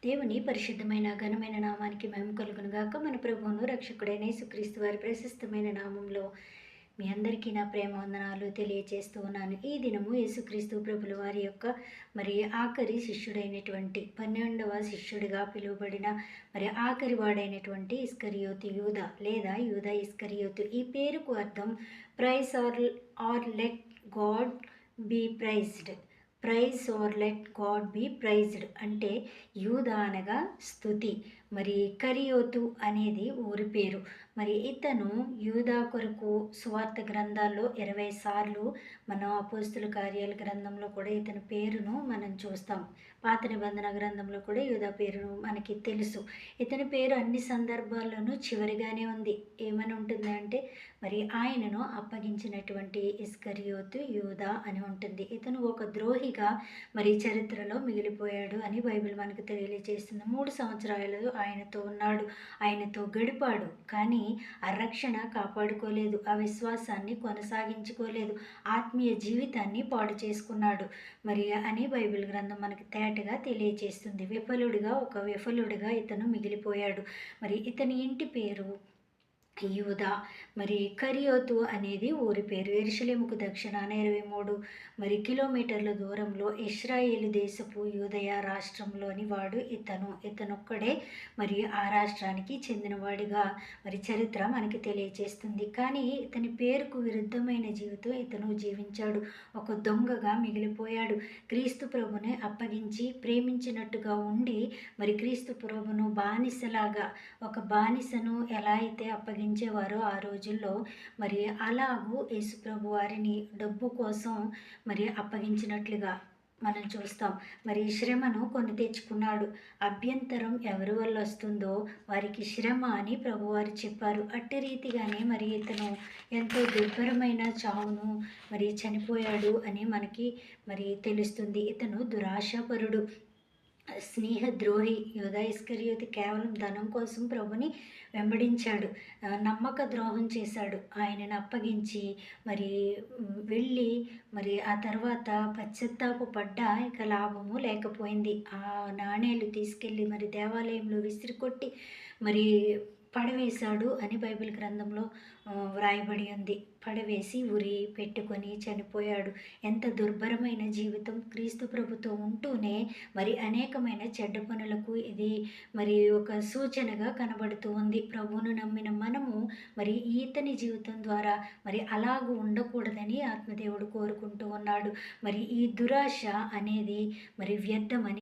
దేవుని పరిశుద్ధమైన ఘనమైన నామానికి మహిమ కలుగును గాక. మన ప్రభువును రక్షకుడైన యేసుక్రీస్తు వారి ప్రశస్తమైన నామంలో మీ అందరికీ నా ప్రేమ వందనాలు తెలియచేస్తూ ఉన్నాను. ఈ దినము యేసుక్రీస్తు ప్రభుల వారి యొక్క ఆఖరి శిష్యుడైనటువంటి 12వ శిష్యుడిగా పిలువబడిన ఆఖరి వాడైనటువంటి ఇస్కరియోతు యూదా లేదా యూదా ఇస్కరియోతు. ఈ పేరుకు అర్థం praise or let God be praised. Praise or let God be praised అంటే యూదా అనగా స్తుతి. కరియోతు అనేది ఊరి పేరు. ఇతను యూదా కొరకు సువార్త గ్రంథాల్లో 20 సార్లు మనం అపోస్తుల కార్యాల గ్రంథంలో కూడా ఇతని పేరును మనం చూస్తాం. పాత నిబంధన గ్రంథంలో కూడా యూదా పేరును మనకి తెలుసు. ఇతని పేరు అన్ని సందర్భాల్లోనూ చివరిగానే ఉంది. ఏమని ఉంటుంది అంటే ఆయనను అప్పగించినటువంటి ఇస్కరియోతు యూదా అని ఉంటుంది. ఇతను ఒక ద్రోహిగా చరిత్రలో మిగిలిపోయాడు అని బైబిల్ మనకు తెలియజేస్తుంది. 3 సంవత్సరాలు ఆయనతో ఉన్నాడు, ఆయనతో గడిపాడు. కానీ ఆ రక్షణ కాపాడుకోలేదు, ఆ విశ్వాసాన్ని కొనసాగించుకోలేదు, ఆత్మీయ జీవితాన్ని పాడు చేసుకున్నాడు అని బైబిల్ గ్రంథం మనకి తేటగా తెలియజేస్తుంది. విఫలుడిగా ఇతను మిగిలిపోయాడు. ఇతని ఇంటి పేరు యూదా. కరియోతు అనేది ఊరి పేరు. యెరూషలేముకు దక్షిణాన 23 కిలోమీటర్ల దూరంలో ఇశ్రాయేలు దేశపు యూదయ రాష్ట్రంలోని వాడు ఇతనొక్కడే ఆ రాష్ట్రానికి చెందినవాడిగా చరిత్ర మనకి తెలియజేస్తుంది. కానీ ఇతని పేరుకు విరుద్ధమైన జీవితం ఇతను జీవించాడు. ఒక దొంగగా మిగిలిపోయాడు. క్రీస్తు ప్రభుని అప్పగించి ప్రేమించినట్టుగా ఉండి క్రీస్తు ప్రభును బానిసలాగా, ఒక బానిసను ఎలా అయితే అప్పగించేవారో ఆ రోజుల్లో అలాగూ యేసుప్రభు వారిని డబ్బు కోసం అప్పగించినట్లుగా మనం చూస్తాం. శ్రమను కొని తెచ్చుకున్నాడు. అభ్యంతరం ఎవరి వల్ల వస్తుందో వారికి శ్రమ అని ప్రభువారు చెప్పారు. అట్టి రీతిగానే ఇతను ఎంతో దుర్భరమైన చావును చనిపోయాడు అని మనకి తెలుస్తుంది. ఇతను దురాశాపరుడు, స్నేహద్రోహి. యూదా ఇస్కరియోతు కేవలం ధనం కోసం ప్రభుని వెంబడించాడు, నమ్మక ద్రోహం చేశాడు. ఆయనను అప్పగించి వెళ్ళి ఆ తర్వాత పశ్చాత్తాప పడ్డా ఇక లాభము లేకపోయింది. ఆ నాణేలు తీసుకెళ్ళి దేవాలయంలో విసిరికొట్టి పడవేశాడు అని బైబిల్ గ్రంథంలో వ్రాయబడి ఉంది. పడవేసి ఉరి పెట్టుకొని చనిపోయాడు. ఎంత దుర్భరమైన జీవితం! క్రీస్తు ప్రభుతో ఉంటూనే అనేకమైన చెడ్డ పనులకు ఇది ఒక సూచనగా కనబడుతూ ఉంది. ప్రభువును నమ్మిన మనము ఈతని జీవితం ద్వారా అలాగూ ఉండకూడదని ఆత్మదేవుడు కోరుకుంటూ ఉన్నాడు. ఈ దురాశ అనేది వ్యర్థమని